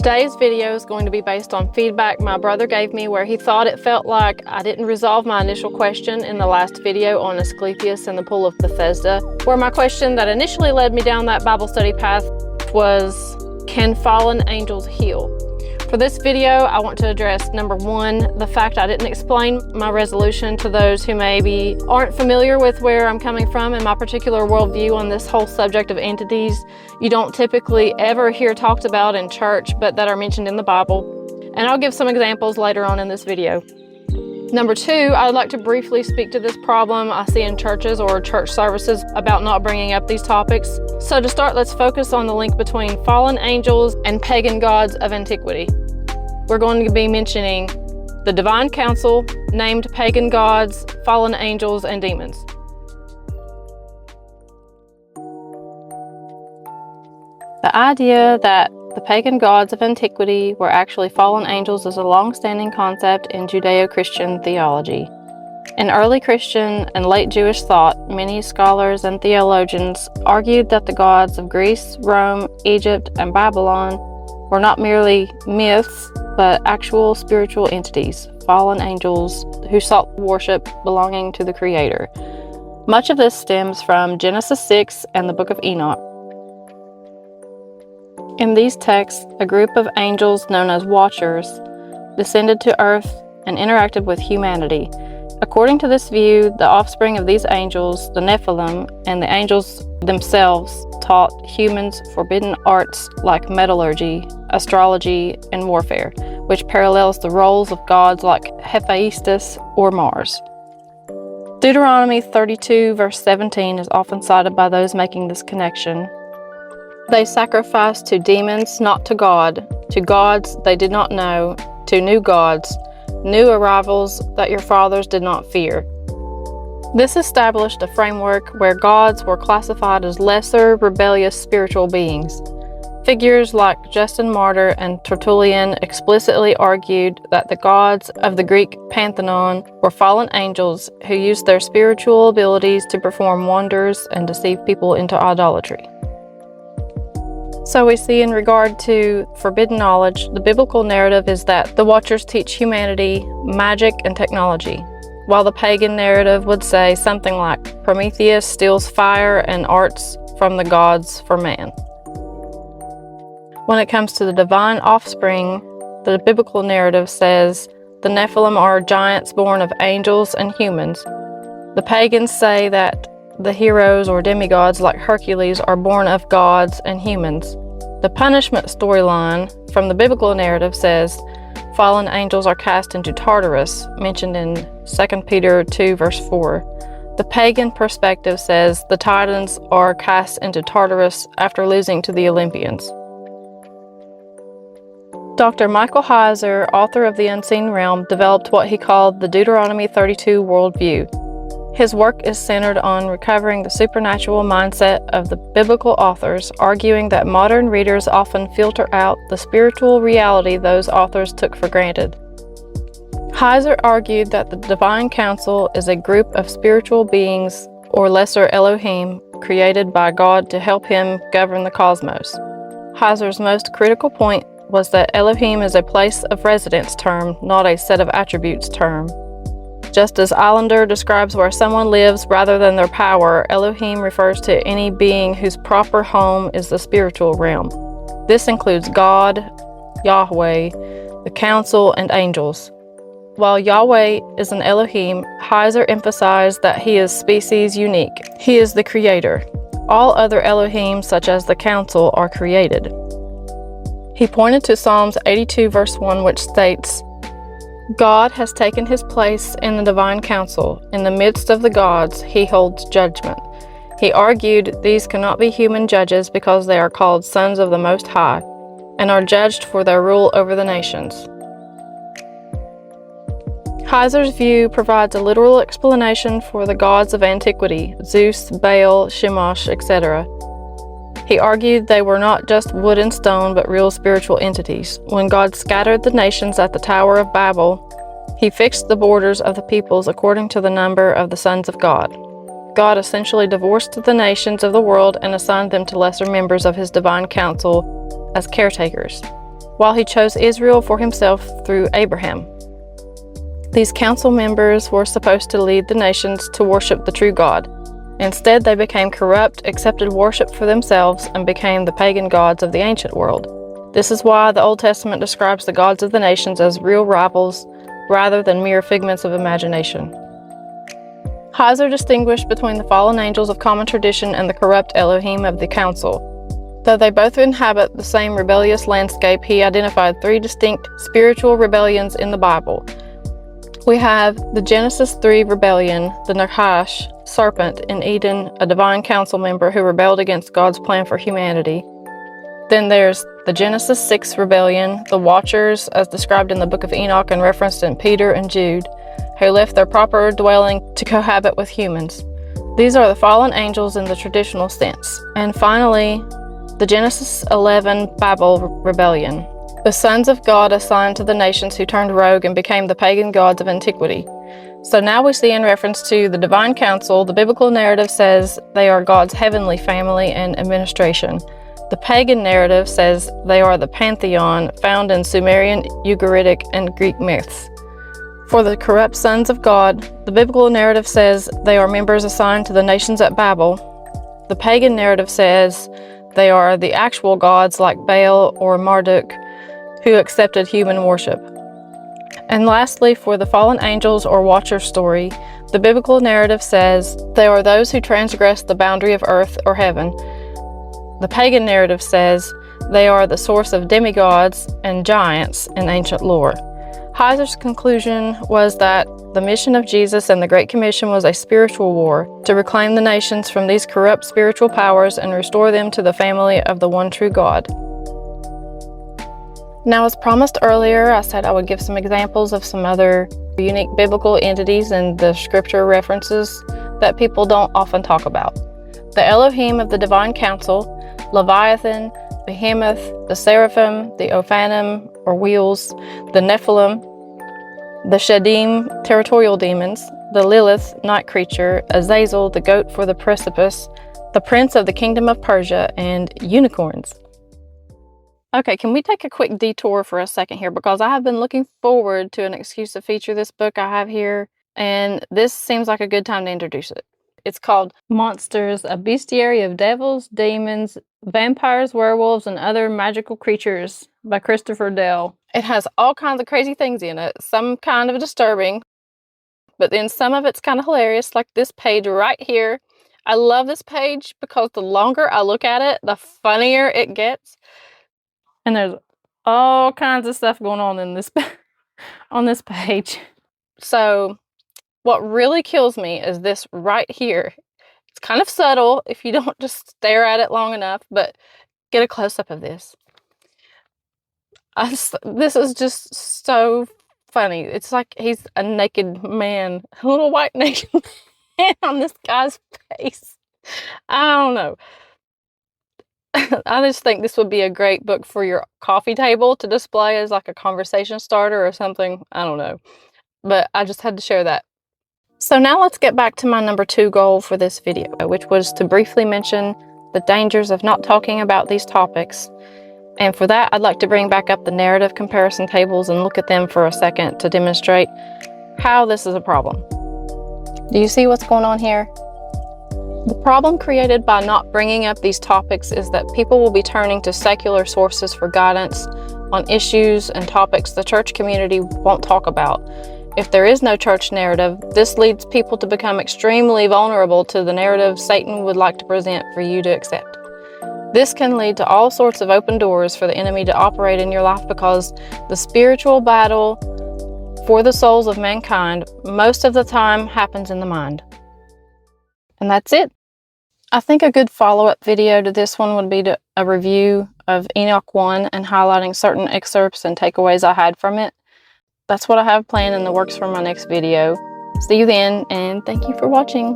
Today's video is going to be based on feedback my brother gave me where he thought it felt like I didn't resolve my initial question in the last video on Asclepius and the Pool of Bethesda, where my question that initially led me down that Bible study path was, can fallen angels heal? For this video, I want to address number one, the fact I didn't explain my resolution to those who maybe aren't familiar with where I'm coming from and my particular worldview on this whole subject of entities you don't typically ever hear talked about in church, but that are mentioned in the Bible. And I'll give some examples later on in this video. Number two, I'd like to briefly speak to this problem I see in churches or church services about not bringing up these topics. So to start, let's focus on the link between fallen angels and pagan gods of antiquity. We're going to be mentioning the divine council, named pagan gods, fallen angels, and demons. The idea that the pagan gods of antiquity were actually fallen angels is a long-standing concept in Judeo-Christian theology. In early Christian and late Jewish thought, many scholars and theologians argued that the gods of Greece, Rome, Egypt, and Babylon were not merely myths, but actual spiritual entities, fallen angels who sought worship belonging to the Creator. Much of this stems from Genesis 6 and the Book of Enoch. In these texts, a group of angels known as Watchers descended to earth and interacted with humanity. According to this view, the offspring of these angels, the Nephilim, and the angels themselves taught humans forbidden arts like metallurgy, astrology, and warfare, which parallels the roles of gods like Hephaestus or Mars. Deuteronomy 32 verse 17 is often cited by those making this connection. They sacrificed to demons, not to God, to gods they did not know, to new gods, new arrivals that your fathers did not fear. This established a framework where gods were classified as lesser, rebellious spiritual beings. Figures like Justin Martyr and Tertullian explicitly argued that the gods of the Greek pantheon were fallen angels who used their spiritual abilities to perform wonders and deceive people into idolatry. So we see in regard to forbidden knowledge, the biblical narrative is that the Watchers teach humanity magic and technology, while the pagan narrative would say something like Prometheus steals fire and arts from the gods for man. When it comes to the divine offspring, the biblical narrative says the Nephilim are giants born of angels and humans. The pagans say that the heroes or demigods like Hercules are born of gods and humans. The punishment storyline from the biblical narrative says fallen angels are cast into Tartarus, mentioned in 2 Peter 2 verse 4. The pagan perspective says the Titans are cast into Tartarus after losing to the Olympians. Dr. Michael Heiser, author of The Unseen Realm, developed what he called the Deuteronomy 32 worldview. His work is centered on recovering the supernatural mindset of the biblical authors, arguing that modern readers often filter out the spiritual reality those authors took for granted. Heiser argued that the divine council is a group of spiritual beings, or lesser Elohim, created by God to help him govern the cosmos. Heiser's most critical point was that Elohim is a place of residence term, not a set of attributes term. Just as Allender describes where someone lives rather than their power, Elohim refers to any being whose proper home is the spiritual realm. This includes God, Yahweh, the council, and angels. While Yahweh is an Elohim, Heiser emphasized that he is species unique. He is the creator. All other Elohim, such as the council, are created. He pointed to Psalms 82 verse 1, which states, God has taken his place in the divine council. In the midst of the gods, he holds judgment. He argued these cannot be human judges because they are called sons of the Most High and are judged for their rule over the nations. Heiser's view provides a literal explanation for the gods of antiquity, Zeus, Baal, Shamash, etc. He argued they were not just wood and stone, but real spiritual entities. When God scattered the nations at the Tower of Babel, he fixed the borders of the peoples according to the number of the sons of God. God essentially divorced the nations of the world and assigned them to lesser members of his divine council as caretakers. while he chose Israel for himself through Abraham. These council members were supposed to lead the nations to worship the true God. Instead, they became corrupt, accepted worship for themselves, and became the pagan gods of the ancient world. This is why the Old Testament describes the gods of the nations as real rivals rather than mere figments of imagination. Heiser distinguished between the fallen angels of common tradition and the corrupt Elohim of the council. Though they both inhabit the same rebellious landscape, he identified three distinct spiritual rebellions in the Bible. We have the Genesis 3 rebellion, the Nachash, serpent in Eden, a divine council member who rebelled against God's plan for humanity. Then there's the Genesis 6 rebellion, the Watchers, as described in the book of Enoch and referenced in Peter and Jude, who left their proper dwelling to cohabit with humans. These are the fallen angels in the traditional sense. And finally, the Genesis 11 Babel rebellion, the sons of God assigned to the nations who turned rogue and became the pagan gods of antiquity. So now we see in reference to the divine council, the biblical narrative says they are God's heavenly family and administration. The pagan narrative says they are the pantheon found in Sumerian, Ugaritic, and Greek myths. For the corrupt sons of God, the biblical narrative says they are members assigned to the nations at Babel. The pagan narrative says they are the actual gods like Baal or Marduk who accepted human worship. And lastly, for the fallen angels or watcher story, the biblical narrative says they are those who transgress the boundary of earth or heaven. The pagan narrative says they are the source of demigods and giants in ancient lore. Heiser's conclusion was that the mission of Jesus and the Great Commission was a spiritual war to reclaim the nations from these corrupt spiritual powers and restore them to the family of the one true God. Now, as promised earlier, I said I would give some examples of some other unique biblical entities and the scripture references that people don't often talk about. The Elohim of the divine council, Leviathan, Behemoth, the Seraphim, the Ophanim or wheels, the Nephilim, the Shedim, territorial demons, the Lilith, night creature, Azazel, the goat for the precipice, the prince of the kingdom of Persia, and unicorns. Okay, can we take a quick detour for a second here, because I have been looking forward to an excuse to feature this book I have here, and this seems like a good time to introduce it. It's called Monsters, a Bestiary of Devils, Demons, Vampires, Werewolves, and Other Magical Creatures by Christopher Dell. It has all kinds of crazy things in it, some kind of disturbing, but then some of it's kind of hilarious, like this page right here. I love this page because the longer I look at it, the funnier it gets. And there's all kinds of stuff going on in this on this page. So what really kills me is this right here. It's kind of subtle if you don't just stare at it long enough, but get a close-up of this. This is just so funny. It's like he's a naked man, a little white naked man on this guy's face. I don't know. I just think this would be a great book for your coffee table to display as like a conversation starter or something. I don't know. But I just had to share that. So now let's get back to my number 2 goal for this video, which was to briefly mention the dangers of not talking about these topics. And for that, I'd like to bring back up the narrative comparison tables and look at them for a second to demonstrate how this is a problem. Do you see what's going on here? The problem created by not bringing up these topics is that people will be turning to secular sources for guidance on issues and topics the church community won't talk about. If there is no church narrative, this leads people to become extremely vulnerable to the narrative Satan would like to present for you to accept. This can lead to all sorts of open doors for the enemy to operate in your life, because the spiritual battle for the souls of mankind most of the time happens in the mind. And that's it. I think a good follow-up video to this one would be a review of Enoch 1 and highlighting certain excerpts and takeaways I had from it. That's what I have planned in the works for my next video. See you then, and thank you for watching.